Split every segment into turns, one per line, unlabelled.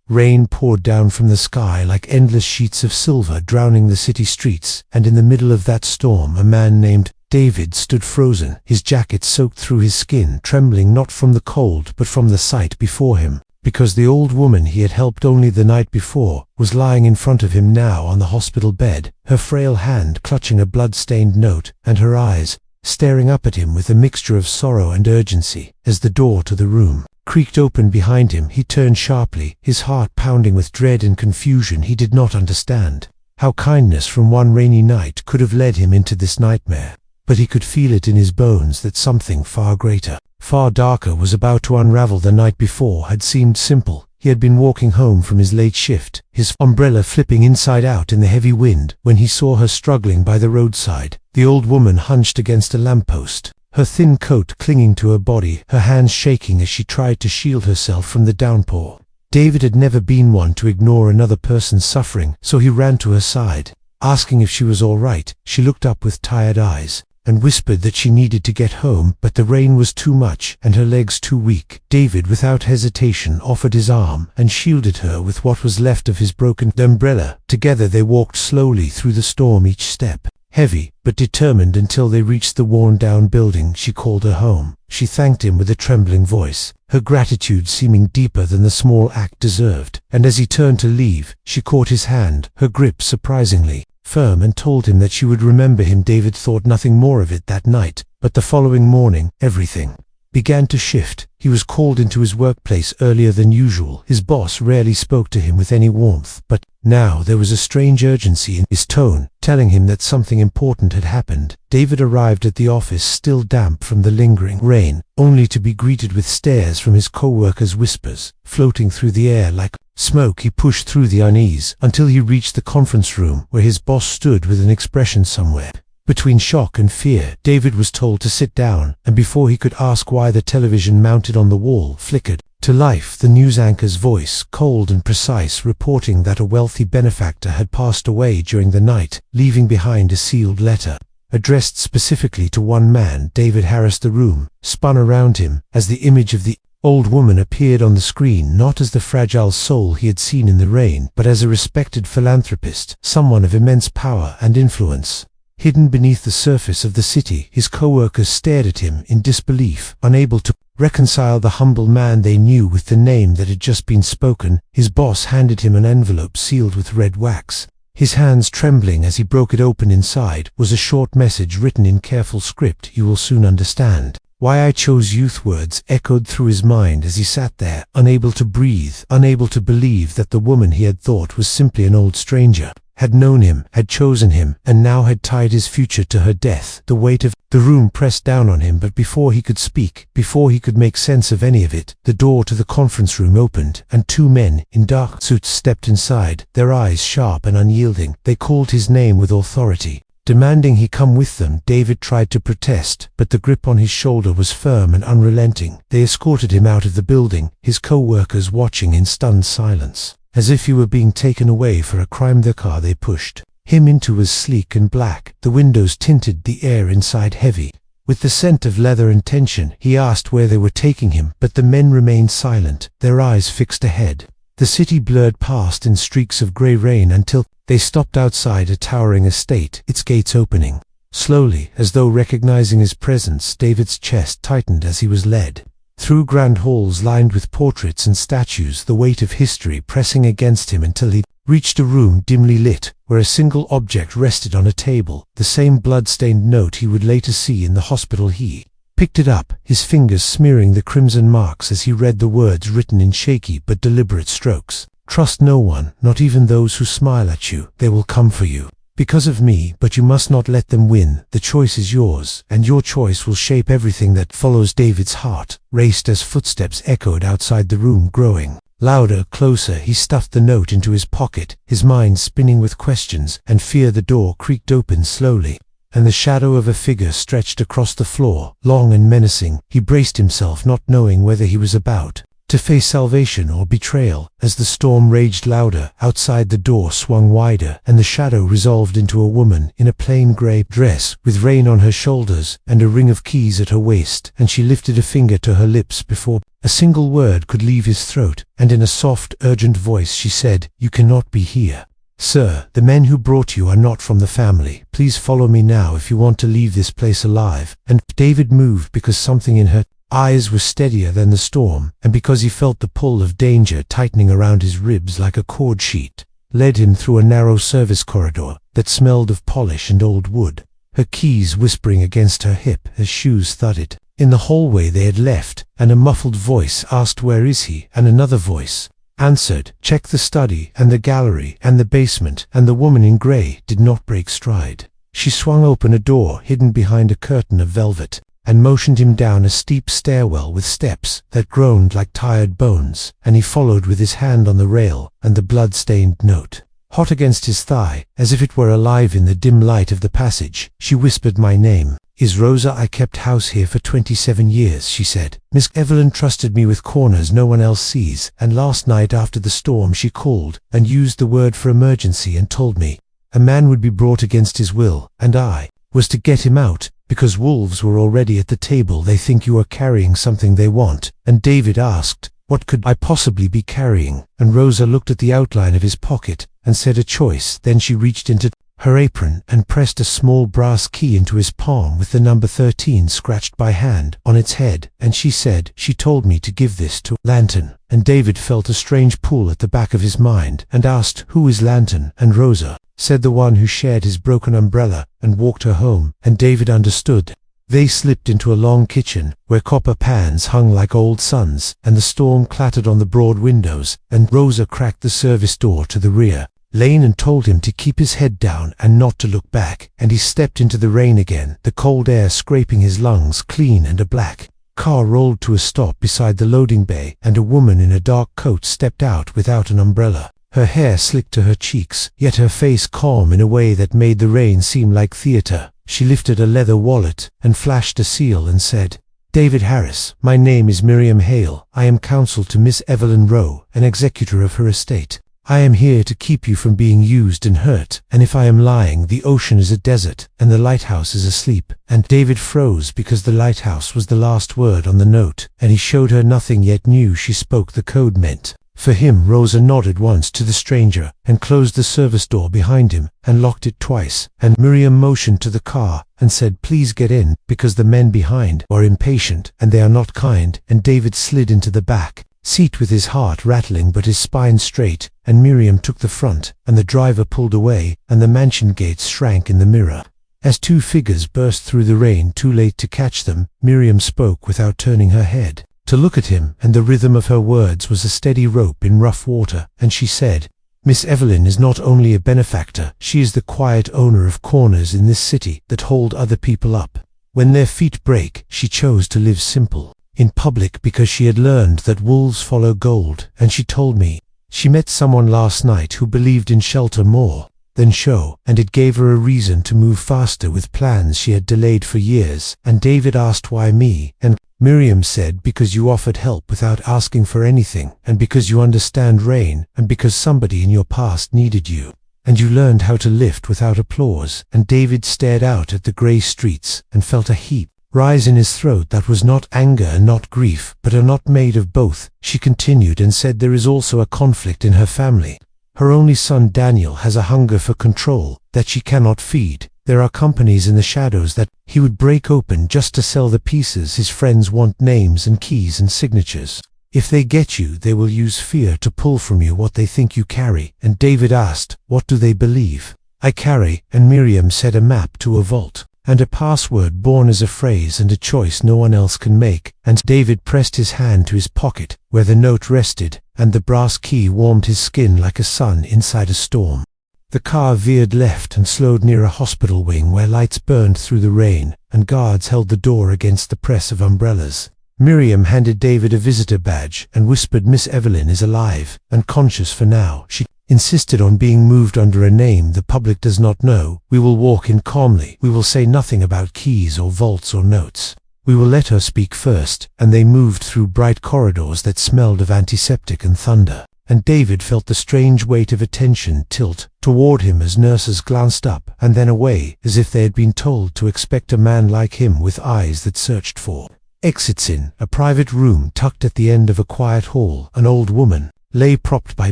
Rain poured down from the sky like endless sheets of silver, drowning the city streets, and in the middle of that storm a man named David stood frozen, his jacket soaked through his skin, trembling not from the cold but from the sight before him, because the old woman he had helped only the night before was lying in front of him now on the hospital bed, her frail hand clutching a blood-stained note, and her eyes staring up at him with a mixture of sorrow and urgency. As the door to the room creaked open behind him, he turned sharply, his heart pounding with dread and confusion he did not understand. How kindness from one rainy night could have led him into this nightmare. But he could feel it in his bones that something far greater, far darker was about to unravel. The night before had seemed simple. He had been walking home from his late shift, his umbrella flipping inside out in the heavy wind, when he saw her struggling by the roadside, the old woman hunched against a lamppost, her thin coat clinging to her body, her hands shaking as she tried to shield herself from the downpour. David had never been one to ignore another person's suffering, so he ran to her side, asking if she was all right. She looked up with tired eyes and whispered that she needed to get home, but the rain was too much and her legs too weak. David, without hesitation, offered his arm and shielded her with what was left of his broken umbrella. Together they walked slowly through the storm, each step heavy but determined, until they reached the worn-down building she called her home. She thanked him with a trembling voice, her gratitude seeming deeper than the small act deserved, and as he turned to leave, she caught his hand, her grip surprisingly firm, and told him that she would remember him. David thought nothing more of it that night, but the following morning, everything began to shift. He was called into his workplace earlier than usual. His boss rarely spoke to him with any warmth, but now there was a strange urgency in his tone, telling him that something important had happened. David arrived at the office still damp from the lingering rain, only to be greeted with stares from his co-workers, whispers floating through the air like smoke. He pushed through the unease until he reached the conference room, where his boss stood with an expression somewhere between shock and fear. David was told to sit down, and before he could ask why, the television mounted on the wall flickered to life, the news anchor's voice, cold and precise, reporting that a wealthy benefactor had passed away during the night, leaving behind a sealed letter addressed specifically to one man. David Harris. The room spun around him as the image of the old woman appeared on the screen, not as the fragile soul he had seen in the rain, but as a respected philanthropist, someone of immense power and influence. Hidden beneath the surface of the city, his co-workers stared at him in disbelief, unable to reconcile the humble man they knew with the name that had just been spoken. His boss handed him an envelope sealed with red wax. His hands trembling as he broke it open. Inside was a short message written in careful script. "You will soon understand why I chose youth." Words echoed through his mind as he sat there, unable to breathe, unable to believe that the woman he had thought was simply an old stranger had known him, had chosen him, and now had tied his future to her death. The weight of the room pressed down on him, but before he could speak, before he could make sense of any of it, the door to the conference room opened, and two men in dark suits stepped inside, their eyes sharp and unyielding. They called his name with authority, demanding he come with them. David tried to protest, but the grip on his shoulder was firm and unrelenting. They escorted him out of the building, his co-workers watching in stunned silence, as if he were being taken away for a crime. The car they pushed him into was sleek and black, the windows tinted, the air inside heavy with the scent of leather and tension. He asked where they were taking him, but the men remained silent, their eyes fixed ahead. The city blurred past in streaks of grey rain until they stopped outside a towering estate, its gates opening slowly, as though recognizing his presence. David's chest tightened as he was led through grand halls lined with portraits and statues, the weight of history pressing against him, until he reached a room dimly lit, where a single object rested on a table, the same blood-stained note he would later see in the hospital. He picked it up, his fingers smearing the crimson marks as he read the words written in shaky but deliberate strokes. "Trust no one, not even those who smile at you. They will come for you because of me, but you must not let them win. The choice is yours, and your choice will shape everything that follows." David's heart raced as footsteps echoed outside the room, growing louder, closer. He stuffed the note into his pocket, his mind spinning with questions and fear. The door creaked open slowly, and the shadow of a figure stretched across the floor, long and menacing. He braced himself, not knowing whether he was about to face salvation or betrayal. As the storm raged louder, outside the door swung wider, and the shadow resolved into a woman in a plain grey dress, with rain on her shoulders and a ring of keys at her waist, and she lifted a finger to her lips before a single word could leave his throat, and in a soft, urgent voice she said, "You cannot be here. Sir, the men who brought you are not from the family. Please follow me now if you want to leave this place alive." And David moved because something in her eyes was steadier than the storm, and because he felt the pull of danger tightening around his ribs like a cord sheet, led him through a narrow service corridor that smelled of polish and old wood, her keys whispering against her hip as shoes thudded. In the hallway they had left, and a muffled voice asked, "Where is he?" And another voice answered, "Check the study and the gallery and the basement," and the woman in grey did not break stride. She swung open a door hidden behind a curtain of velvet, and motioned him down a steep stairwell with steps that groaned like tired bones, and he followed with his hand on the rail and the blood-stained note hot against his thigh, as if it were alive in the dim light of the passage. She whispered, "My name is Rosa. I kept house here for 27 years, she said. "Miss Evelyn trusted me with corners no one else sees, and last night after the storm she called and used the word for emergency and told me a man would be brought against his will, and I was to get him out, because wolves were already at the table. They think you are carrying something they want." And David asked, "What could I possibly be carrying?" And Rosa looked at the outline of his pocket and said, "A choice." Then she reached into her apron and pressed a small brass key into his palm with the number 13 scratched by hand on its head, and she said, "She told me to give this to Lantern." And David felt a strange pull at the back of his mind and asked, "Who is Lantern?" And Rosa said, "The one who shared his broken umbrella and walked her home." And David understood. They slipped into a long kitchen where copper pans hung like old suns, and the storm clattered on the broad windows, and Rosa cracked the service door to the rear lane and told him to keep his head down and not to look back, and he stepped into the rain again, the cold air scraping his lungs clean, and a black car rolled to a stop beside the loading bay, and a woman in a dark coat stepped out without an umbrella, her hair slicked to her cheeks, yet her face calm in a way that made the rain seem like theater. She lifted a leather wallet and flashed a seal and said, "David Harris, my name is Miriam Hale. I am counsel to Miss Evelyn Rowe, an executor of her estate. I am here to keep you from being used and hurt, and if I am lying, the ocean is a desert, and the lighthouse is asleep." And David froze because the lighthouse was the last word on the note, and he showed her nothing yet knew she spoke the code meant. For him, Rosa nodded once to the stranger and closed the service door behind him and locked it twice, and Miriam motioned to the car and said, "Please get in, because the men behind are impatient and they are not kind." And David slid into the back seat with his heart rattling but his spine straight, and Miriam took the front, and the driver pulled away, and the mansion gates shrank in the mirror. As two figures burst through the rain, too late to catch them, Miriam spoke without turning her head to look at him, and the rhythm of her words was a steady rope in rough water, and she said, "Miss Evelyn is not only a benefactor, she is the quiet owner of corners in this city that hold other people up. When their feet break, she chose to live simple in public because she had learned that wolves follow gold, and she told me she met someone last night who believed in shelter more than show, and it gave her a reason to move faster with plans she had delayed for years." And David asked, "Why me?" And Miriam said, "Because you offered help without asking for anything, and because you understand rain, and because somebody in your past needed you, and you learned how to lift without applause." And David stared out at the grey streets and felt a heat rise in his throat that was not anger and not grief, but a knot made of both. She continued and said, "There is also a conflict in her family. Her only son Daniel has a hunger for control that she cannot feed. There are companies in the shadows that he would break open just to sell the pieces. His friends want names and keys and signatures. If they get you, they will use fear to pull from you what they think you carry." And David asked, "What do they believe I carry?" And Miriam said, "A map to a vault, and a password born as a phrase, and a choice no one else can make." And David pressed his hand to his pocket where the note rested, and the brass key warmed his skin like a sun inside a storm. The car veered left and slowed near a hospital wing where lights burned through the rain, and guards held the door against the press of umbrellas. Miriam handed David a visitor badge and whispered, "Miss Evelyn is alive and conscious for now. She insisted on being moved under a name the public does not know. We will walk in calmly. We will say nothing about keys or vaults or notes. "We will let her speak first," and they moved through bright corridors that smelled of antiseptic and thunder. And David felt the strange weight of attention tilt toward him as nurses glanced up and then away, as if they had been told to expect a man like him with eyes that searched for exits. In a private room tucked at the end of a quiet hall, an old woman lay propped by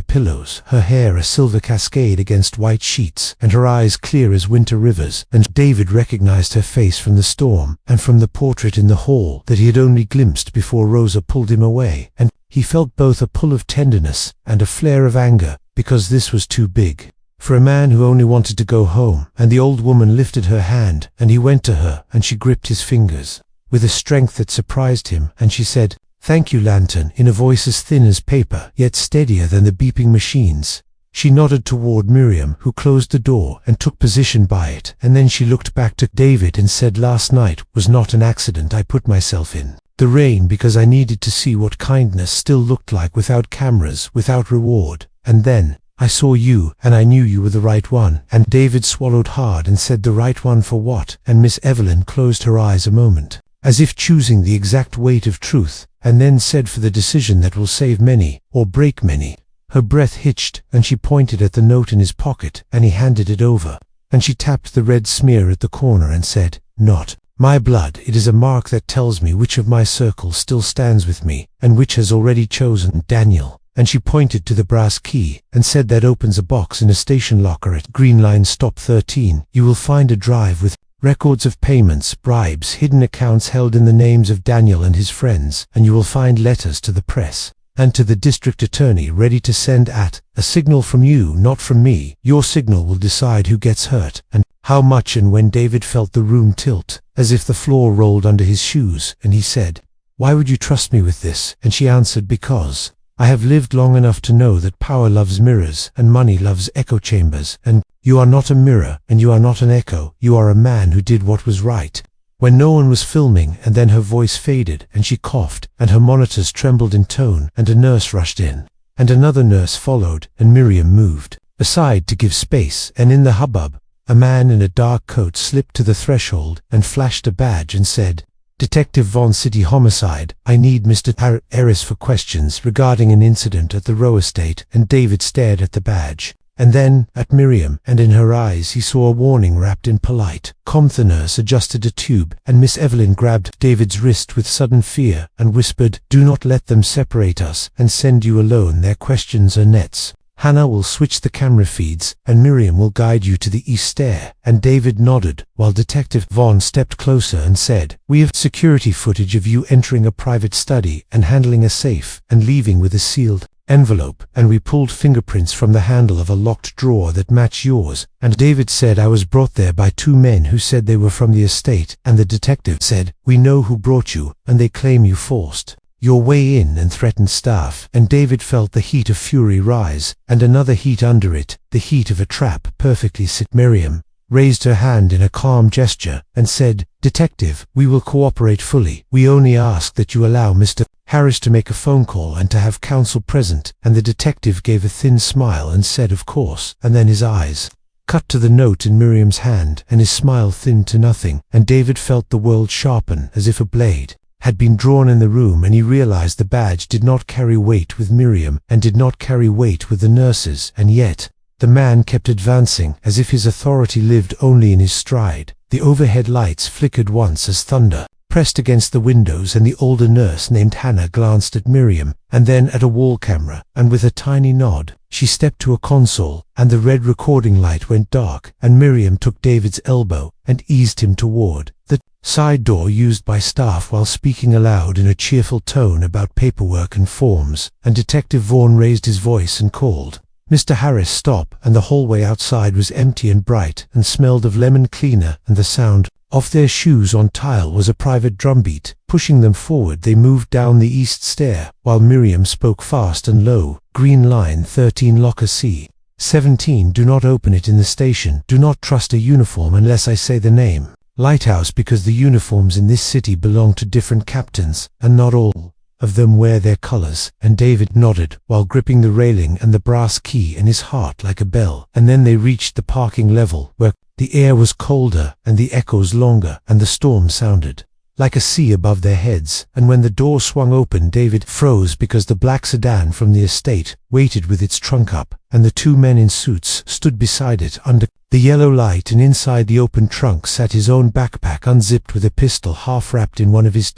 pillows, her hair a silver cascade against white sheets, and her eyes clear as winter rivers, and David recognized her face from the storm and from the portrait in the hall that he had only glimpsed before Rosa pulled him away, and he felt both a pull of tenderness and a flare of anger, because this was too big for a man who only wanted to go home. And the old woman lifted her hand, and he went to her, and she gripped his fingers with a strength that surprised him, and she said, "Thank you, Lantern," in a voice as thin as paper, yet steadier than the beeping machines. She nodded toward Miriam, who closed the door and took position by it, and then she looked back to David and said, "Last night was not an accident. I put myself in the rain because I needed to see what kindness still looked like without cameras, without reward. And then I saw you, and I knew you were the right one." And David swallowed hard and said, "The right one for what?" And Miss Evelyn closed her eyes a moment, as if choosing the exact weight of truth, and then said, "For the decision that will save many, or break many." Her breath hitched, and she pointed at the note in his pocket, and he handed it over. And she tapped the red smear at the corner and said, "Not my blood. It is a mark that tells me which of my circle still stands with me, and which has already chosen Daniel." And she pointed to the brass key, and said, "That opens a box in a station locker at Green Line Stop 13. You will find a drive with records of payments, bribes, hidden accounts held in the names of Daniel and his friends, and you will find letters to the press and to the district attorney ready to send at a signal from you, not from me. Your signal will decide who gets hurt and how much." And when David felt the room tilt, as if the floor rolled under his shoes, and he said, "Why would you trust me with this?" And she answered, "Because I have lived long enough to know that power loves mirrors and money loves echo chambers, and you are not a mirror and you are not an echo. You are a man who did what was right when no one was filming." And then her voice faded, and she coughed, and her monitors trembled in tone, and a nurse rushed in, and another nurse followed, and Miriam moved aside to give space, and in the hubbub, a man in a dark coat slipped to the threshold and flashed a badge and said, "Detective Vaughn, City Homicide. I need Mr. Harris for questions regarding an incident at the Rowe estate." And David stared at the badge, and then at Miriam, and in her eyes he saw a warning wrapped in polite calm. The nurse adjusted a tube, and Miss Evelyn grabbed David's wrist with sudden fear and whispered, "Do not let them separate us and send you alone. Their questions are nets. Hannah will switch the camera feeds, and Miriam will guide you to the east stair." And David nodded, while Detective Vaughn stepped closer and said, "We have security footage of you entering a private study and handling a safe and leaving with a sealed envelope, and we pulled fingerprints from the handle of a locked drawer that match yours." And David said, "I was brought there by two men who said they were from the estate." And the detective said, "We know who brought you, and they claim you forced your way in and threatened staff." And David felt the heat of fury rise, and another heat under it, the heat of a trap perfectly set. Miriam raised her hand in a calm gesture and said, "Detective, we will cooperate fully. We only ask that you allow Mr. Harris to make a phone call and to have counsel present." And the detective gave a thin smile and said, "Of course." And then his eyes cut to the note in Miriam's hand, and his smile thinned to nothing, and David felt the world sharpen as if a blade had been drawn in the room, and he realized the badge did not carry weight with Miriam and did not carry weight with the nurses, and yet the man kept advancing as if his authority lived only in his stride. The overhead lights flickered once as thunder pressed against the windows, and the older nurse named Hannah glanced at Miriam and then at a wall camera, and with a tiny nod she stepped to a console, and the red recording light went dark, and Miriam took David's elbow and eased him toward the side door used by staff while speaking aloud in a cheerful tone about paperwork and forms. And Detective Vaughn raised his voice and called, "Mr. Harris, stop." And the hallway outside was empty and bright and smelled of lemon cleaner, and the sound of their shoes on tile was a private drumbeat. Pushing them forward, they moved down the east stair, while Miriam spoke fast and low. "Green Line 13, Locker C 17. Do not open it in the station. Do not trust a uniform unless I say the name. Lighthouse, because the uniforms in this city belong to different captains, and not all of them wear their colors." And David nodded, while gripping the railing and the brass key in his heart like a bell. And then they reached the parking level, where the air was colder and the echoes longer, and the storm sounded like a sea above their heads, and when the door swung open David froze because the black sedan from the estate waited with its trunk up, and the two men in suits stood beside it under the yellow light, and inside the open trunk sat his own backpack unzipped with a pistol half wrapped in one of his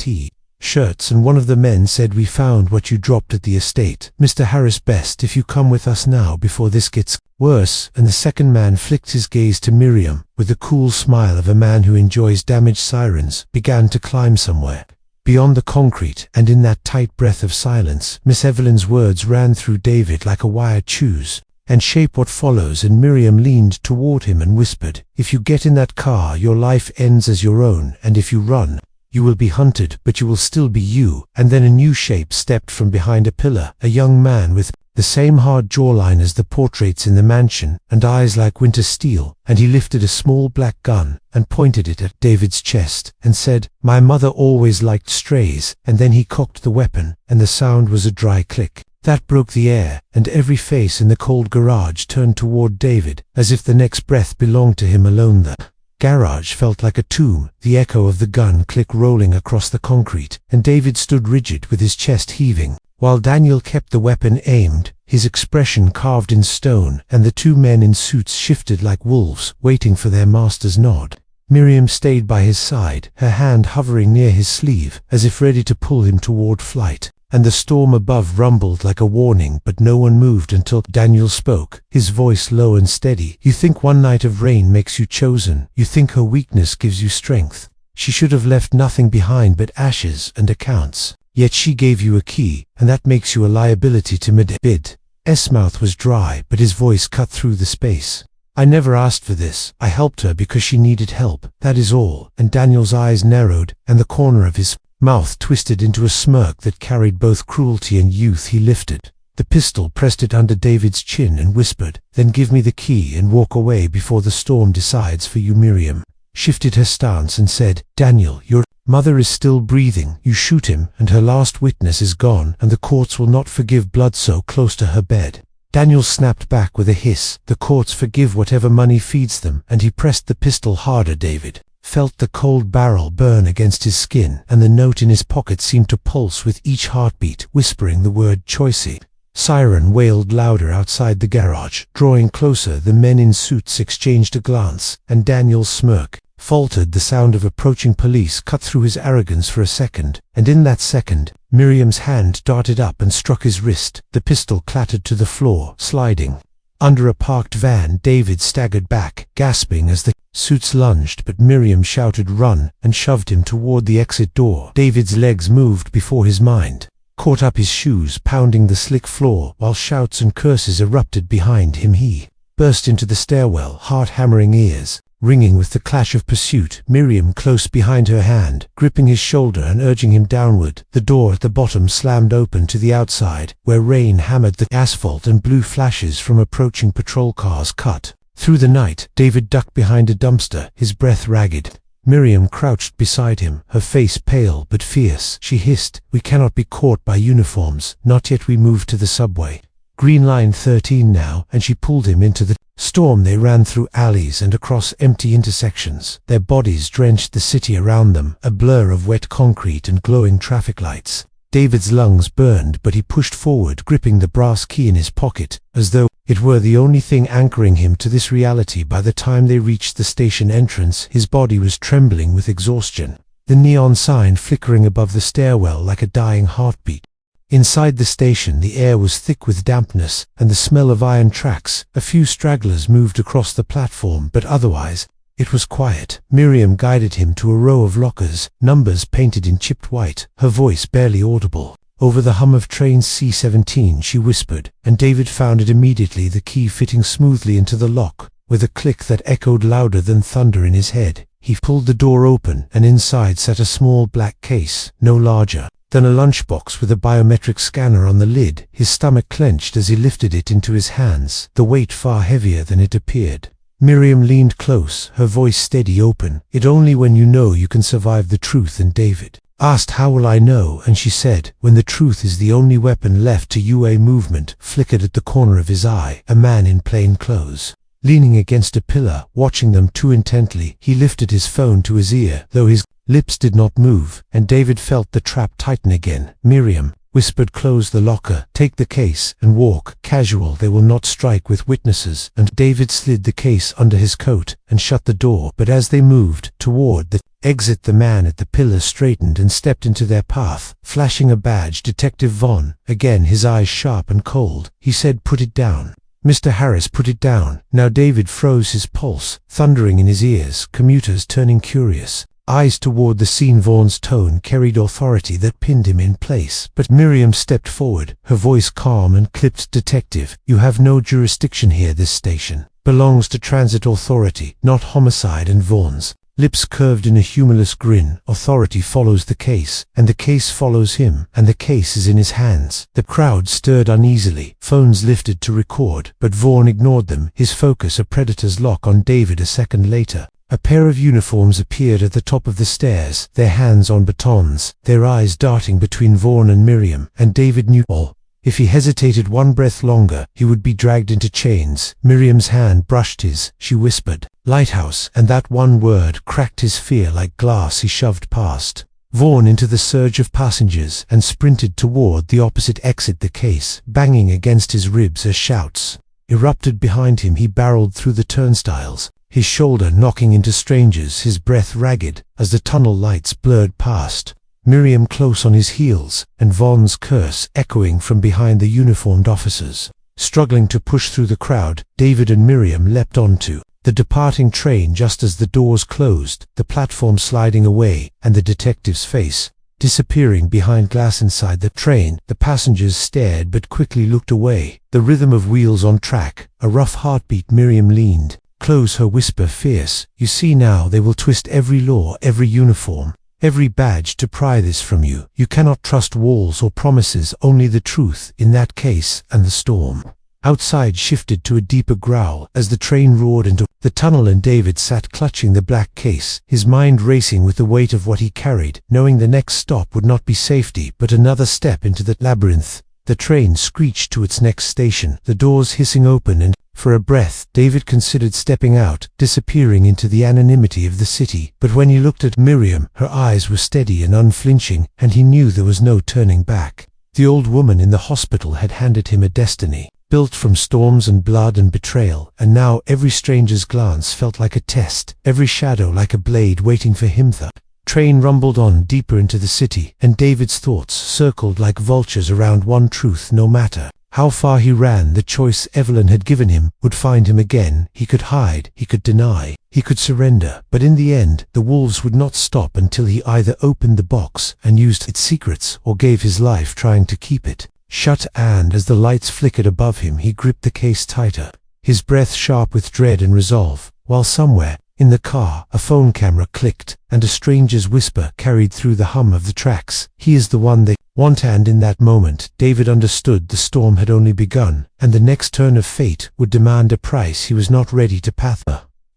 shirts, and one of the men said, "We found what you dropped at the estate. Mr. Harris, best if you come with us now before this gets worse." And the second man flicked his gaze to Miriam, with the cool smile of a man who enjoys damaged sirens, began to climb somewhere beyond the concrete, and in that tight breath of silence, Miss Evelyn's words ran through David like a wire. "Choose and shape what follows." And Miriam leaned toward him and whispered, "If you get in that car, your life ends as your own, and if you run, you will be hunted, but you will still be you." And then a new shape stepped from behind a pillar, a young man with the same hard jawline as the portraits in the mansion, and eyes like winter steel, and he lifted a small black gun and pointed it at David's chest, and said, "My mother always liked strays." And then he cocked the weapon, and the sound was a dry click that broke the air, and every face in the cold garage turned toward David, as if the next breath belonged to him alone. The garage felt like a tomb, the echo of the gun click rolling across the concrete, and David stood rigid with his chest heaving, while Daniel kept the weapon aimed, his expression carved in stone, and the two men in suits shifted like wolves, waiting for their master's nod. Miriam stayed by his side, her hand hovering near his sleeve, as if ready to pull him toward flight. And the storm above rumbled like a warning, but no one moved until Daniel spoke, his voice low and steady. "You think one night of rain makes you chosen. You think her weakness gives you strength. She should have left nothing behind but ashes and accounts. Yet she gave you a key, and that makes you a liability to Bid's mouth was dry, but his voice cut through the space. "I never asked for this. I helped her because she needed help. That is all." And Daniel's eyes narrowed, and the corner of his mouth twisted into a smirk that carried both cruelty and youth. He lifted the pistol, pressed it under David's chin, and whispered, "Then give me the key and walk away before the storm decides for you." Miriam shifted her stance and said, "Daniel, your mother is still breathing. You shoot him, and her last witness is gone, and the courts will not forgive blood so close to her bed." Daniel snapped back with a hiss. "The courts forgive whatever money feeds them," and he pressed the pistol harder. David felt the cold barrel burn against his skin, and the note in his pocket seemed to pulse with each heartbeat, whispering the word "choice." Siren wailed louder outside the garage. Drawing closer, the men in suits exchanged a glance, and Daniel's smirk faltered. The sound of approaching police cut through his arrogance for a second, and in that second, Miriam's hand darted up and struck his wrist. The pistol clattered to the floor, sliding under a parked van. David staggered back, gasping as the suits lunged, but Miriam shouted, "Run," and shoved him toward the exit door. David's legs moved before his mind caught up, his shoes pounding the slick floor, while shouts and curses erupted behind him. He burst into the stairwell, heart-hammering, ears ringing with the clash of pursuit. Miriam close behind her hand, gripping his shoulder and urging him downward. The door at the bottom slammed open to the outside, where rain hammered the asphalt and blue flashes from approaching patrol cars cut through the night. David ducked behind a dumpster, his breath ragged. Miriam crouched beside him, her face pale but fierce. She hissed, "We cannot be caught by uniforms, not yet." We moved to the subway. Green Line 13 now, and she pulled him into the storm. They ran through alleys and across empty intersections. Their bodies drenched the city around them, a blur of wet concrete and glowing traffic lights. David's lungs burned, but he pushed forward, gripping the brass key in his pocket, as though it were the only thing anchoring him to this reality. By the time they reached the station entrance, his body was trembling with exhaustion, the neon sign flickering above the stairwell like a dying heartbeat. Inside the station, the air was thick with dampness and the smell of iron tracks. A few stragglers moved across the platform, but otherwise, it was quiet. Miriam guided him to a row of lockers, numbers painted in chipped white, her voice barely audible. Over the hum of train C-17 she whispered, and David found it immediately, the key fitting smoothly into the lock, with a click that echoed louder than thunder in his head. He pulled the door open, and inside sat a small black case, no larger than a lunchbox, with a biometric scanner on the lid. His stomach clenched as he lifted it into his hands, the weight far heavier than it appeared. Miriam leaned close, her voice steady, open. "It only when you know you can survive the truth." And David asked, "How will I know?" And she said, "When the truth is the only weapon left to you." A movement flickered at the corner of his eye, a man in plain clothes leaning against a pillar, watching them too intently. He lifted his phone to his ear, though his Lips did not move, and David felt the trap tighten again. Miriam whispered, "Close the locker, take the case, and walk casual. They will not strike with witnesses." And David slid the case under his coat and shut the door. But as they moved toward the exit, the man at the pillar straightened and stepped into their path, flashing a badge. "Detective Vaughn." Again, his eyes sharp and cold, he said, "Put it down." "Mr. Harris, put it down." Now David froze, his pulse thundering in his ears, commuters turning curious eyes toward the scene. Vaughn's tone carried authority that pinned him in place. But Miriam stepped forward, her voice calm and clipped. "Detective, you have no jurisdiction here. This station belongs to transit authority, not homicide." And Vaughn's lips curved in a humorless grin. "Authority follows the case, and the case follows him, and the case is in his hands." The crowd stirred uneasily, phones lifted to record, but Vaughn ignored them, his focus a predator's lock on David. A second later, a pair of uniforms appeared at the top of the stairs, their hands on batons, their eyes darting between Vaughn and Miriam, and David knew all. If he hesitated one breath longer, he would be dragged into chains. Miriam's hand brushed his. She whispered, "Lighthouse," and that one word cracked his fear like glass. He shoved past Vaughn into the surge of passengers and sprinted toward the opposite exit, the case banging against his ribs as shouts erupted behind him. He barreled through the turnstiles, his shoulder knocking into strangers, his breath ragged as the tunnel lights blurred past. Miriam close on his heels, and Vaughn's curse echoing from behind the uniformed officers. Struggling to push through the crowd, David and Miriam leapt onto the departing train just as the doors closed, the platform sliding away, and the detective's face disappearing behind glass inside the train. The passengers stared but quickly looked away. The rhythm of wheels on track, a rough heartbeat. Miriam leaned close, her whisper fierce. "You see now, they will twist every law, every uniform, every badge to pry this from you. You cannot trust walls or promises, only the truth in that case." And the storm outside shifted to a deeper growl as the train roared into the tunnel, and David sat clutching the black case, his mind racing with the weight of what he carried, knowing the next stop would not be safety but another step into the labyrinth. The train screeched to its next station, the doors hissing open, and for a breath David considered stepping out, disappearing into the anonymity of the city. But when he looked at Miriam, her eyes were steady and unflinching, and he knew there was no turning back. The old woman in the hospital had handed him a destiny, built from storms and blood and betrayal, and now every stranger's glance felt like a test, every shadow like a blade waiting for him. The train rumbled on deeper into the city, and David's thoughts circled like vultures around one truth. No matter how far he ran, the choice Evelyn had given him would find him again. He could hide, he could deny, he could surrender, but in the end, the wolves would not stop until he either opened the box and used its secrets, or gave his life trying to keep it shut. And as the lights flickered above him, he gripped the case tighter, his breath sharp with dread and resolve, while somewhere in the car a phone camera clicked, and a stranger's whisper carried through the hum of the tracks, "He is the one they want." And in that moment, David understood the storm had only begun, and the next turn of fate would demand a price he was not ready to pay.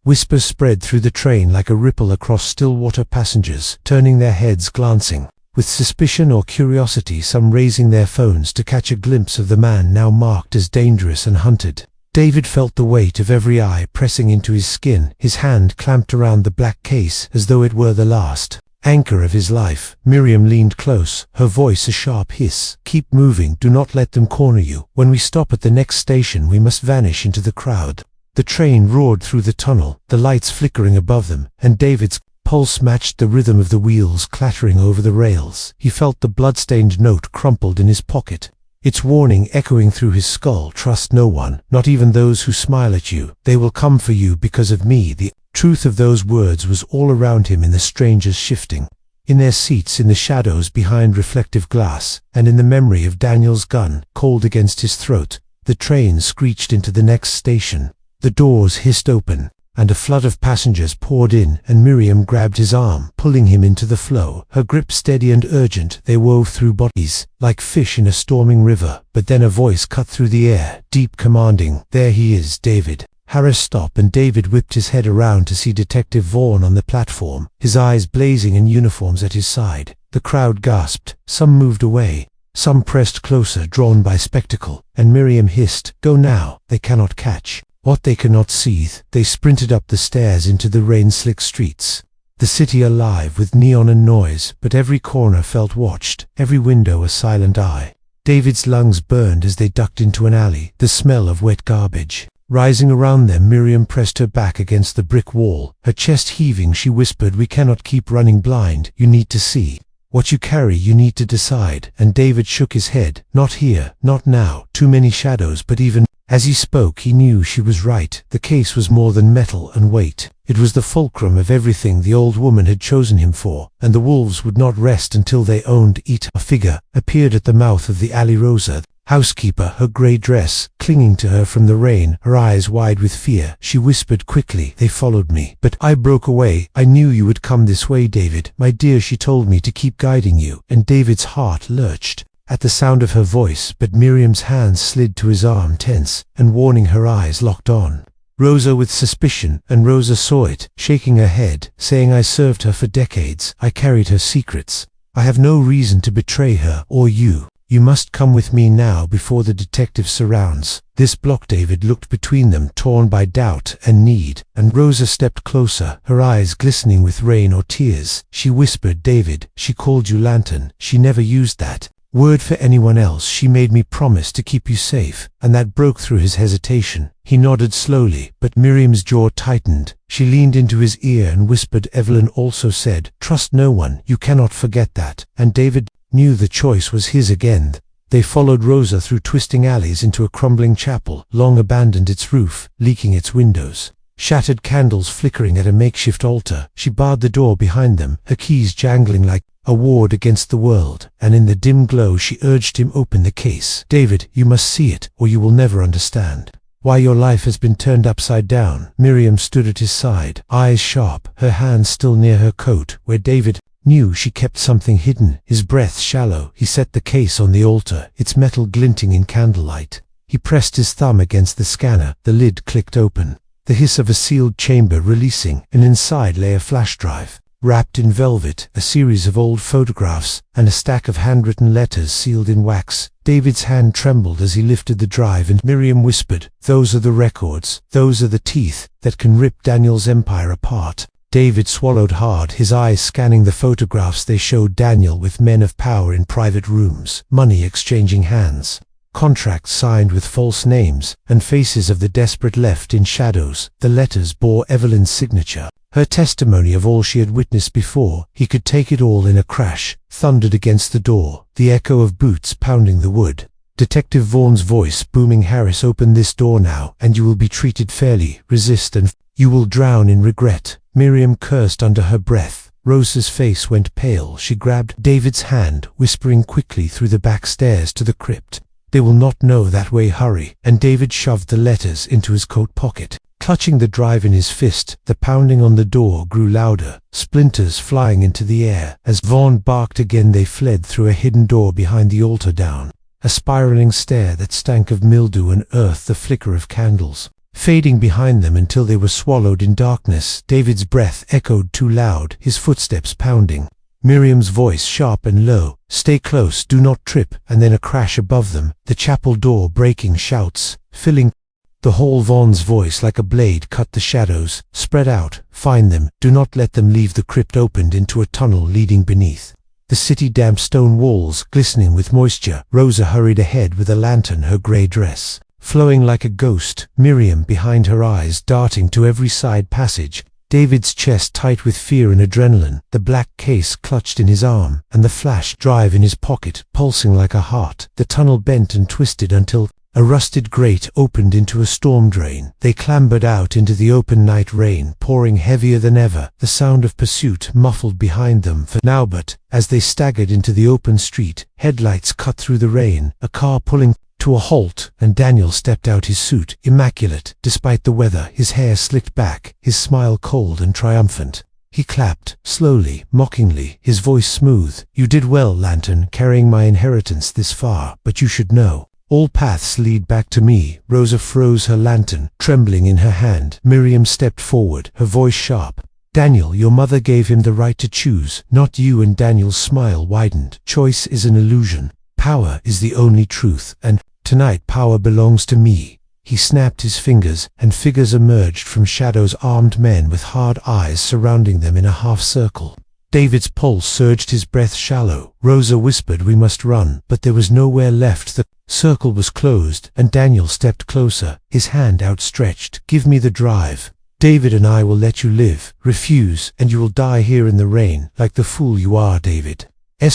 Whispers spread through the train like a ripple across still water, passengers turning their heads, glancing with suspicion or curiosity, some raising their phones to catch a glimpse of the man now marked as dangerous and hunted. David felt the weight of every eye pressing into his skin, his hand clamped around the black case as though it were the last anchor of his life. Miriam leaned close, her voice a sharp hiss. "Keep moving, do not let them corner you. When we stop at the next station, we must vanish into the crowd." The train roared through the tunnel, the lights flickering above them, and David's pulse matched the rhythm of the wheels clattering over the rails. He felt the blood-stained note crumpled in his pocket, its warning echoing through his skull. "Trust no one, not even those who smile at you. They will come for you because of me." The truth of those words was all around him, in the strangers shifting in their seats, in the shadows behind reflective glass, and in the memory of Daniel's gun cold against his throat. The train screeched into the next station. The doors hissed open, and a flood of passengers poured in, and Miriam grabbed his arm, pulling him into the flow, her grip steady and urgent. They wove through bodies like fish in a storming river. But then a voice cut through the air, deep, commanding. "There he is, David." Harris stopped, and David whipped his head around to see Detective Vaughn on the platform, his eyes blazing and uniforms at his side. The crowd gasped, some moved away, some pressed closer, drawn by spectacle, and Miriam hissed, "Go now, they cannot catch what they cannot see." They sprinted up the stairs into the rain-slick streets, The city alive with neon and noise, but every corner felt watched, every window a silent eye. David's lungs burned as they ducked into an alley, the smell of wet garbage rising around them. Miriam pressed her back against the brick wall, her chest heaving. She whispered, "We cannot keep running blind. You need to see what you carry, you need to decide." And David shook his head. "Not here, not now. Too many shadows." But even as he spoke, he knew she was right. The case was more than metal and weight. It was the fulcrum of everything the old woman had chosen him for, and the wolves would not rest until they owned it. A figure appeared at the mouth of the alley. Rosa, housekeeper, her grey dress clinging to her from the rain, her eyes wide with fear. She whispered quickly, "They followed me, but I broke away. I knew you would come this way, David. My dear, she told me to keep guiding you." And David's heart lurched at the sound of her voice, but Miriam's hands slid to his arm, tense and warning. Her eyes locked on Rosa with suspicion, and Rosa saw it, shaking her head, saying, "I served her for decades. I carried her secrets. I have no reason to betray her or you. You must come with me now before the detective surrounds this block." David looked between them, torn by doubt and need, and Rosa stepped closer, her eyes glistening with rain or tears. She whispered, "David, she called you Lantern. She never used that word for anyone else. She made me promise to keep you safe." And that broke through his hesitation. He nodded slowly, but Miriam's jaw tightened. She leaned into his ear and whispered, "Evelyn also said, trust no one. You cannot forget that." And David knew the choice was his again. They followed Rosa through twisting alleys into a crumbling chapel, long abandoned, its roof leaking its windows, shattered candles flickering at a makeshift altar. She barred the door behind them, her keys jangling like a ward against the world, and in the dim glow she urged him, "Open the case. David, you must see it, or you will never understand why your life has been turned upside down." Miriam stood at his side, eyes sharp, her hands still near her coat, where David knew she kept something hidden. His breath shallow, he set the case on the altar, its metal glinting in candlelight. He pressed his thumb against the scanner. The lid clicked open, the hiss of a sealed chamber releasing, and inside lay a flash drive, wrapped in velvet, a series of old photographs, and a stack of handwritten letters sealed in wax. David's hand trembled as he lifted the drive, and Miriam whispered, "Those are the records. Those are the teeth that can rip Daniel's empire apart." David swallowed hard, his eyes scanning the photographs. They showed Daniel with men of power in private rooms, money exchanging hands, contracts signed with false names, and faces of the desperate left in shadows. The letters bore Evelyn's signature, her testimony of all she had witnessed before. He could take it all. In a crash thundered against the door, the echo of boots pounding the wood. Detective Vaughan's voice booming, "Harris, open this door now, and you will be treated fairly. Resist and you will drown in regret." Miriam cursed under her breath. Rosa's face went pale. She grabbed David's hand, whispering quickly through the back stairs to the crypt, "They will not know that way. Hurry." And David shoved the letters into his coat pocket, clutching the drive in his fist. The pounding on the door grew louder, splinters flying into the air. As Vaughan barked again, they fled through a hidden door behind the altar, down a spiraling stair that stank of mildew and earth, the flicker of candles fading behind them until they were swallowed in darkness. David's breath echoed too loud, his footsteps pounding. Miriam's voice sharp and low, "Stay close, do not trip." And then a crash above them, the chapel door breaking, shouts filling the hall. Vaughan's voice like a blade cut the shadows. "Spread out, find them, do not let them leave." The crypt opened into a tunnel leading beneath the city, damp stone walls glistening with moisture. Rosa hurried ahead with a lantern, her grey dress flowing like a ghost, Miriam behind her, eyes darting to every side passage. David's chest tight with fear and adrenaline, the black case clutched in his arm, and the flash drive in his pocket, pulsing like a heart. The tunnel bent and twisted until a rusted grate opened into a storm drain. They clambered out into the open night, rain pouring heavier than ever, the sound of pursuit muffled behind them for now. But as they staggered into the open street, headlights cut through the rain, a car pulling to a halt, and Daniel stepped out, his suit immaculate despite the weather, his hair slicked back, his smile cold and triumphant. He clapped, slowly, mockingly, his voice smooth. "You did well, Lantern, carrying my inheritance this far, but you should know all paths lead back to me." Rosa froze, her lantern trembling in her hand. Miriam stepped forward, her voice sharp. "Daniel, your mother gave him the right to choose, not you." And Daniel's smile widened. "Choice is an illusion. Power is the only truth, and tonight power belongs to me." He snapped his fingers, and figures emerged from shadows, armed men with hard eyes surrounding them in a half-circle. David's pulse surged, his breath shallow. Rosa whispered, "We must run," but there was nowhere left. The circle was closed, and Daniel stepped closer, his hand outstretched. "Give me the drive. David and I will let you live. Refuse, and you will die here in the rain, like the fool you are." David's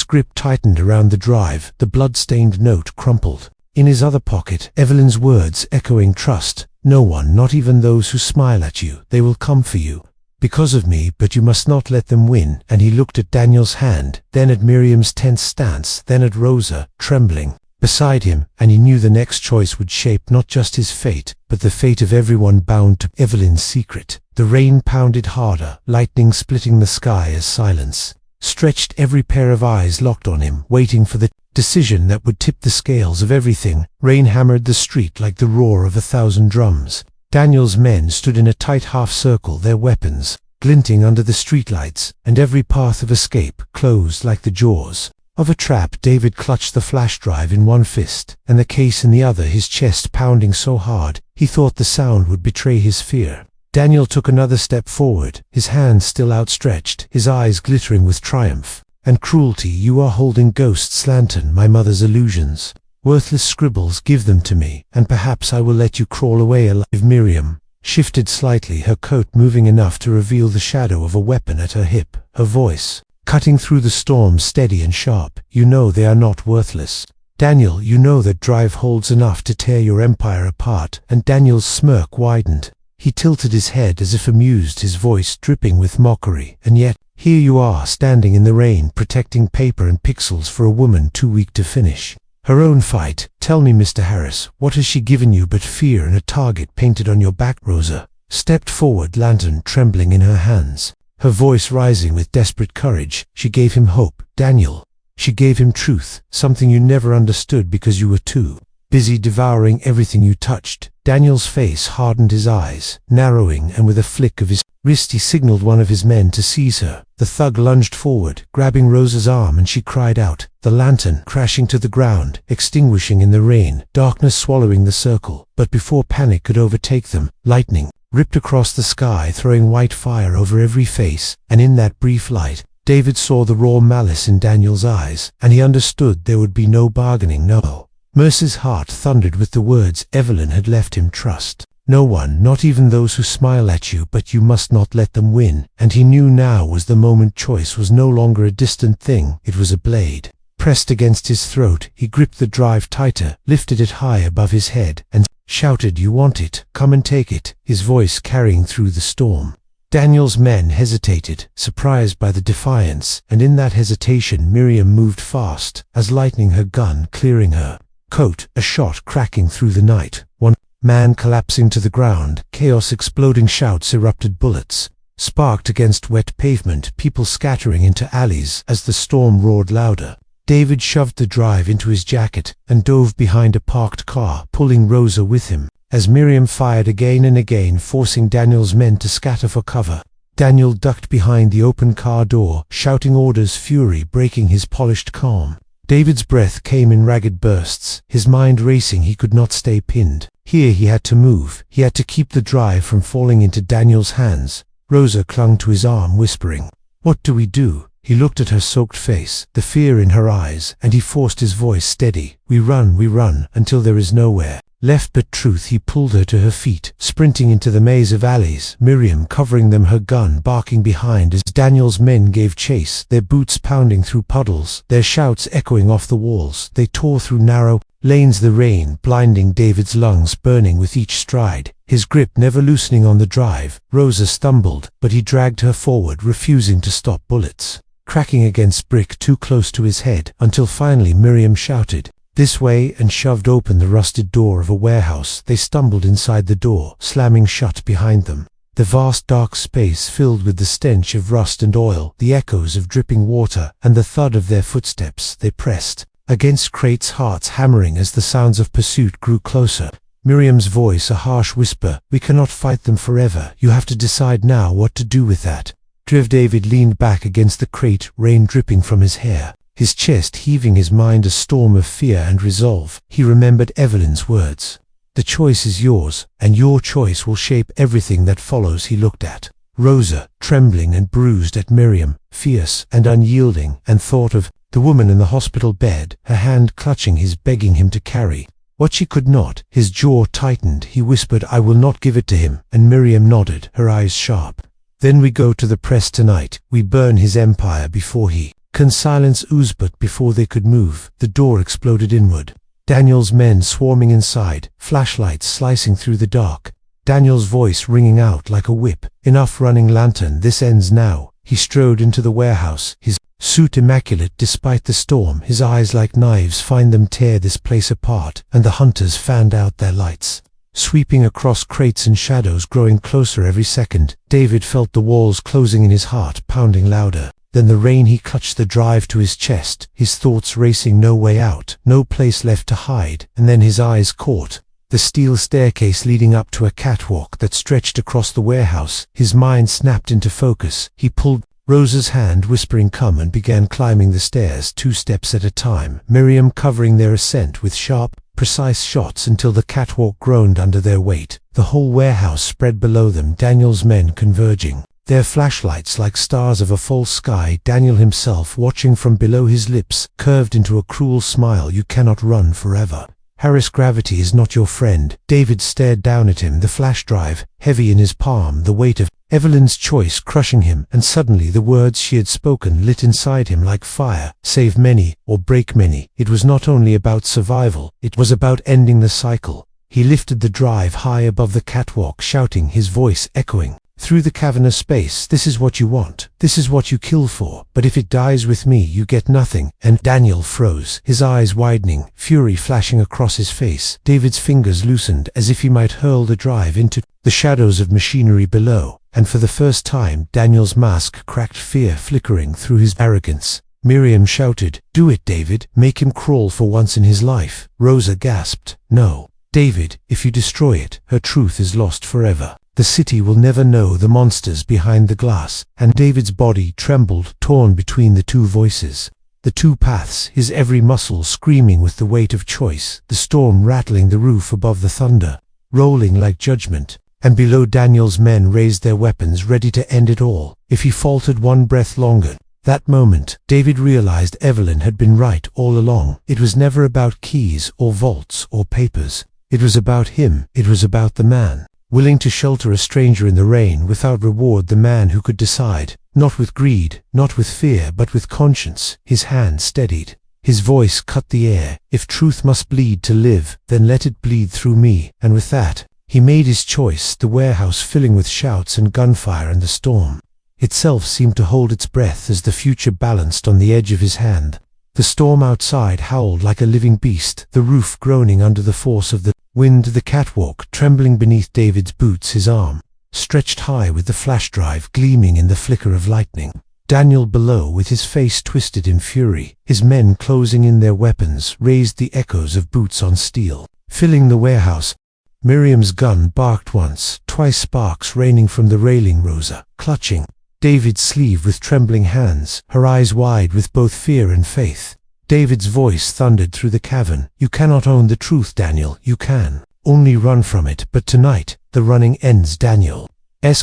grip tightened around the drive, the blood-stained note crumpled. In his other pocket, Evelyn's words echoing, "Trust no one, not even those who smile at you. They will come for you. Because of me, but you must not let them win." And he looked at Daniel's hand, then at Miriam's tense stance, then at Rosa, trembling beside him, and he knew the next choice would shape not just his fate, but the fate of everyone bound to Evelyn's secret. The rain pounded harder, lightning splitting the sky as silence stretched, every pair of eyes locked on him, waiting for the decision that would tip the scales of everything. Rain hammered the street like the roar of 1,000 drums. Daniel's men stood in a tight half-circle, their weapons glinting under the streetlights, and every path of escape closed like the jaws of a trap. David clutched the flash drive in one fist, and the case in the other, his chest pounding so hard he thought the sound would betray his fear. Daniel took another step forward, his hands still outstretched, his eyes glittering with triumph and cruelty. "You are holding Ghost's lantern, my mother's illusions. Worthless scribbles, give them to me, and perhaps I will let you crawl away alive." Miriam shifted slightly, her coat moving enough to reveal the shadow of a weapon at her hip, her voice cutting through the storm, steady and sharp. "You know they are not worthless. Daniel, you know that drive holds enough to tear your empire apart." And Daniel's smirk widened. He tilted his head as if amused, his voice dripping with mockery. "And yet, here you are, standing in the rain, protecting paper and pixels for a woman too weak to finish her own fight. Tell me, Mr. Harris, what has she given you but fear and a target painted on your back?" Rosa stepped forward, lantern trembling in her hands, her voice rising with desperate courage. "She gave him hope, Daniel. She gave him truth, something you never understood because you were too busy devouring everything you touched." Daniel's face hardened, his eyes narrowing, and with a flick of his wrist he signaled one of his men to seize her. The thug lunged forward, grabbing Rosa's arm, and she cried out, the lantern crashing to the ground, extinguishing in the rain, darkness swallowing the circle. But before panic could overtake them, lightning ripped across the sky, throwing white fire over every face, and in that brief light, David saw the raw malice in Daniel's eyes, and he understood there would be no bargaining, no Mercy's heart thundered with the words Evelyn had left him. "Trust no one, not even those who smile at you, but you must not let them win." And he knew now was the moment. Choice was no longer a distant thing, it was a blade pressed against his throat. He gripped the drive tighter, lifted it high above his head, and shouted, "You want it? Come and take it," his voice carrying through the storm. Daniel's men hesitated, surprised by the defiance, and in that hesitation Miriam moved fast, as lightning, her gun clearing her coat, a shot cracking through the night, one man collapsing to the ground, chaos exploding, shouts erupted, bullets sparked against wet pavement, people scattering into alleys as the storm roared louder. David shoved the drive into his jacket and dove behind a parked car, pulling Rosa with him, as Miriam fired again and again, forcing Daniel's men to scatter for cover. Daniel ducked behind the open car door, shouting orders, fury breaking his polished calm. David's breath came in ragged bursts, his mind racing. He could not stay pinned. Here he had to move. He had to keep the drive from falling into Daniel's hands. Rosa clung to his arm, whispering, "What do we do?" He looked at her soaked face, the fear in her eyes, and he forced his voice steady. We run, until there is nowhere left but truth." He pulled her to her feet, sprinting into the maze of alleys, Miriam covering them, her gun barking behind as Daniel's men gave chase, their boots pounding through puddles, their shouts echoing off the walls. They tore through narrow lanes, the rain blinding, David's lungs burning with each stride, his grip never loosening on the drive. Rosa stumbled, but he dragged her forward, refusing to stop, bullets cracking against brick too close to his head, until finally Miriam shouted, "This way," and shoved open the rusted door of a warehouse. They stumbled inside the door, slamming shut behind them. The vast dark space filled with the stench of rust and oil, the echoes of dripping water, and the thud of their footsteps. They pressed against crates, hearts hammering as the sounds of pursuit grew closer. Miriam's voice, a harsh whisper, "We cannot fight them forever. You have to decide now what to do with that." David leaned back against the crate, rain dripping from his hair, his chest heaving, his mind a storm of fear and resolve. He remembered Evelyn's words. The choice is yours, and your choice will shape everything that follows. He looked at Rosa, trembling and bruised, at Miriam, fierce and unyielding, and thought of the woman in the hospital bed, her hand clutching his, begging him to carry what she could not. His jaw tightened. He whispered, "I will not give it to him," and Miriam nodded, her eyes sharp. "Then we go to the press tonight. We burn his empire before he can silence ooze." But before they could move, the door exploded inward. Daniel's men swarming inside, flashlights slicing through the dark. Daniel's voice ringing out like a whip. "Enough running, lantern. This ends now." He strode into the warehouse, his suit immaculate despite the storm, his eyes like knives. "Find them, tear this place apart." And the hunters fanned out their lights, sweeping across crates and shadows, growing closer every second. David felt the walls closing in his heart, pounding louder than the rain. He clutched the drive to his chest, his thoughts racing. No way out, no place left to hide. And then his eyes caught the steel staircase leading up to a catwalk that stretched across the warehouse. His mind snapped into focus. He pulled Rosa's hand, whispering, "Come," and began climbing the stairs, 2 steps at a time, Miriam covering their ascent with sharp, precise shots until the catwalk groaned under their weight. The whole warehouse spread below them, Daniel's men converging, their flashlights like stars of a false sky. Daniel himself watching from below, his lips curved into a cruel smile. "You cannot run forever. Harris, gravity is not your friend." David stared down at him, the flash drive heavy in his palm, the weight of Evelyn's choice crushing him, and suddenly the words she had spoken lit inside him like fire. "Save many or break many." It was not only about survival, it was about ending the cycle. He lifted the drive high above the catwalk, shouting, his voice echoing through the cavernous space, "This is what you want. This is what you kill for. But if it dies with me, you get nothing." And Daniel froze, his eyes widening, fury flashing across his face. David's fingers loosened as if he might hurl the drive into the shadows of machinery below. And for the first time, Daniel's mask cracked, fear flickering through his arrogance. Miriam shouted, "Do it, David. Make him crawl for once in his life." Rosa gasped, "No, David, if you destroy it, her truth is lost forever. The city will never know the monsters behind the glass." And David's body trembled, torn between the two voices, the two paths, his every muscle screaming with the weight of choice, the storm rattling the roof above, the thunder rolling like judgment. And below, Daniel's men raised their weapons, ready to end it all if he faltered one breath longer. That moment, David realized Evelyn had been right all along. It was never about keys or vaults or papers. It was about him. It was about the man willing to shelter a stranger in the rain without reward, the man who could decide, not with greed, not with fear, but with conscience. His hand steadied, his voice cut the air. "If truth must bleed to live, then let it bleed through me." And with that, he made his choice, the warehouse filling with shouts and gunfire, and the storm itself seemed to hold its breath as the future balanced on the edge of his hand. The storm outside howled like a living beast, the roof groaning under the force of the wind, the catwalk trembling beneath David's boots, his arm stretched high with the flash drive gleaming in the flicker of lightning. Daniel below, with his face twisted in fury, his men closing in, their weapons raised, the echoes of boots on steel filling the warehouse. Miriam's gun barked once, twice, sparks raining from the railing. Rosa clutching David's sleeve with trembling hands, her eyes wide with both fear and faith. David's voice thundered through the cavern, "You cannot own the truth, Daniel. You can only run from it. But tonight, the running ends." Daniel's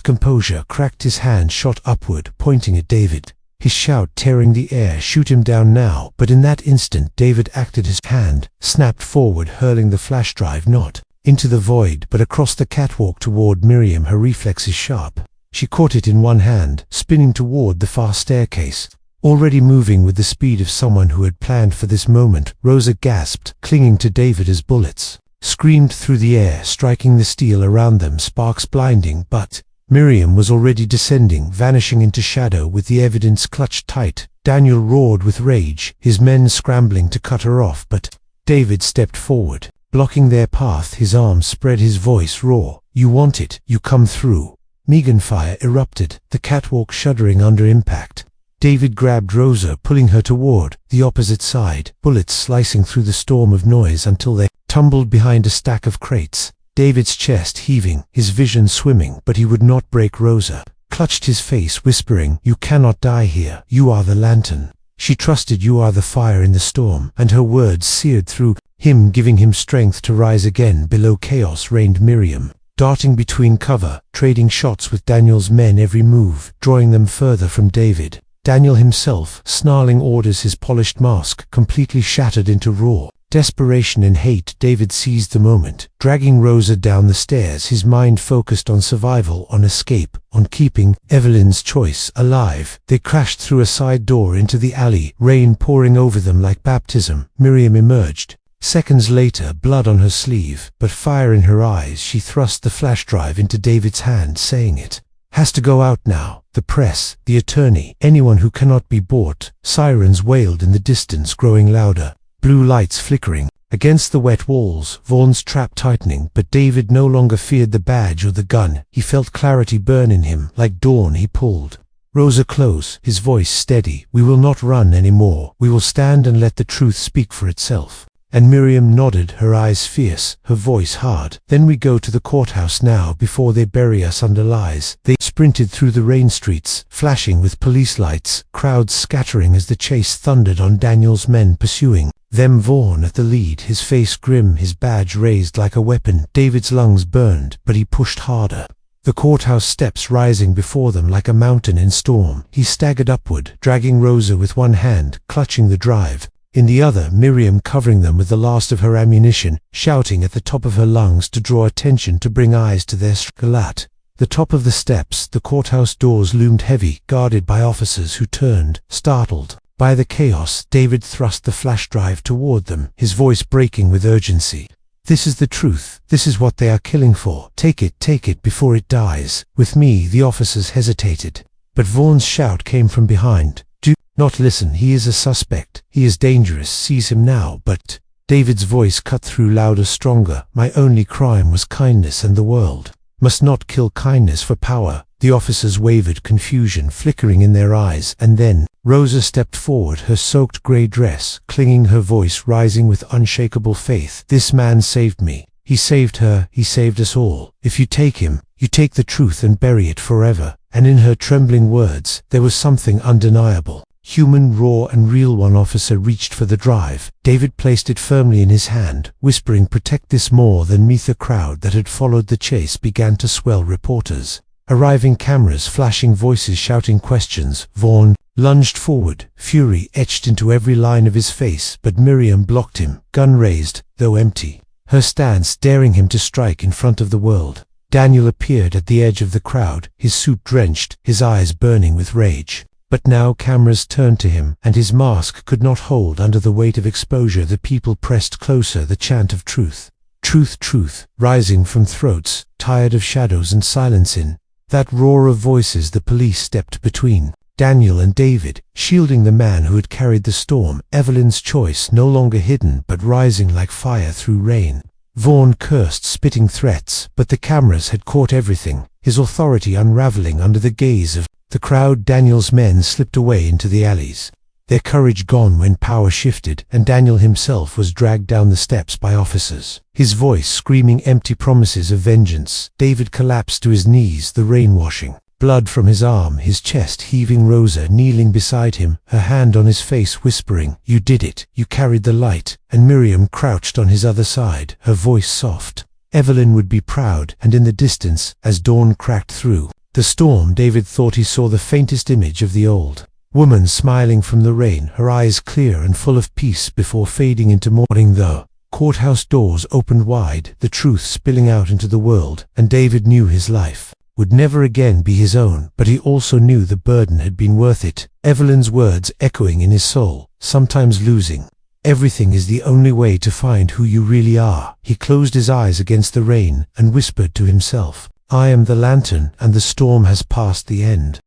composure cracked, his hand shot upward, pointing at David, his shout tearing the air, "Shoot him down now." But in that instant, David acted. His hand snapped forward, hurling the flash drive not into the void, but across the catwalk toward Miriam, her reflexes sharp. She caught it in one hand, spinning toward the far staircase, already moving with the speed of someone who had planned for this moment. Rosa gasped, clinging to David as bullets screamed through the air, striking the steel around them, sparks blinding. But Miriam was already descending, vanishing into shadow with the evidence clutched tight. Daniel roared with rage, his men scrambling to cut her off, but David stepped forward, blocking their path, his arms spread, his voice raw, "You want it, you come through." Megan fire erupted, the catwalk shuddering under impact. David grabbed Rosa, pulling her toward the opposite side, bullets slicing through the storm of noise until they tumbled behind a stack of crates. David's chest heaving, his vision swimming, but he would not break. Rosa clutched his face, whispering, "You cannot die here. You are the lantern." She trusted you are the fire in the storm, and her words seared through him, giving him strength to rise again. Below chaos reigned Miriam, darting between cover, trading shots with Daniel's men every move, drawing them further from David. Daniel himself, snarling orders, his polished mask completely shattered into raw desperation and hate. David seized the moment, dragging Rosa down the stairs, his mind focused on survival, on escape, on keeping Evelyn's choice alive. They crashed through a side door into the alley, rain pouring over them like baptism. Miriam emerged. Seconds later, blood on her sleeve, but fire in her eyes. She thrust the flash drive into David's hand, saying, "It has to go out now. The press, the attorney, anyone who cannot be bought." Sirens wailed in the distance, growing louder. Blue lights flickering against the wet walls, Vaughn's trap tightening. But David no longer feared the badge or the gun. He felt clarity burn in him. Like dawn, he pulled Rosa close, his voice steady. "We will not run anymore. We will stand and let the truth speak for itself." And Miriam nodded, her eyes fierce, her voice hard. "Then we go to the courthouse now, before they bury us under lies." They sprinted through the rain streets, flashing with police lights, crowds scattering as the chase thundered on Daniel's men pursuing them. Vaughn at the lead, his face grim, his badge raised like a weapon. David's lungs burned, but he pushed harder. The courthouse steps rising before them like a mountain in storm. He staggered upward, dragging Rosa with one hand, clutching the drive. In the other, Miriam covering them with the last of her ammunition, shouting at the top of her lungs to draw attention, to bring eyes to their struggle. At the top of the steps, the courthouse doors loomed heavy, guarded by officers who turned, startled by the chaos. David thrust the flash drive toward them, his voice breaking with urgency. "This is the truth. This is what they are killing for. Take it before it dies." "With me," the officers hesitated. But Vaughn's shout came from behind. "Do not listen. He is a suspect. He is dangerous. Seize him now." But David's voice cut through, louder, stronger. "My only crime was kindness, and the world must not kill kindness for power." The officers wavered, confusion flickering in their eyes. And then Rosa stepped forward, her soaked grey dress clinging, her voice rising with unshakable faith. "This man saved me. He saved her. He saved us all. If you take him, you take the truth and bury it forever." And in her trembling words, there was something undeniable. Human, raw and real. One officer reached for the drive. David placed it firmly in his hand, whispering, "Protect this more than me." The crowd that had followed the chase began to swell. Reporters arriving, cameras flashing, voices shouting questions. Vaughn lunged forward, fury etched into every line of his face, but Miriam blocked him, gun raised, though empty, her stance daring him to strike in front of the world. Daniel appeared at the edge of the crowd, his suit drenched, his eyes burning with rage. But now cameras turned to him, and his mask could not hold under the weight of exposure. The people pressed closer, the chant of "Truth, truth, truth," rising from throats tired of shadows and silence. In that roar of voices, the police stepped between Daniel and David, shielding the man who had carried the storm. Evelyn's choice no longer hidden, but rising like fire through rain. Vaughn cursed, spitting threats, but the cameras had caught everything, his authority unraveling under the gaze of the crowd. Daniel's men slipped away into the alleys, their courage gone when power shifted, and Daniel himself was dragged down the steps by officers, his voice screaming empty promises of vengeance. David collapsed to his knees, the rain washing blood from his arm, his chest heaving. Rosa kneeling beside him, her hand on his face, whispering, "You did it. You carried the light." And Miriam crouched on his other side, her voice soft. Evelyn would be proud. And in the distance, as dawn cracked through the storm, David thought he saw the faintest image of the old woman smiling from the rain, her eyes clear and full of peace before fading into morning. The courthouse doors opened wide, the truth spilling out into the world, and David knew his life would never again be his own, but he also knew the burden had been worth it. Evelyn's words echoing in his soul, "Sometimes losing everything is the only way to find who you really are." He closed his eyes against the rain and whispered to himself, "I am the lantern, and the storm has passed the end."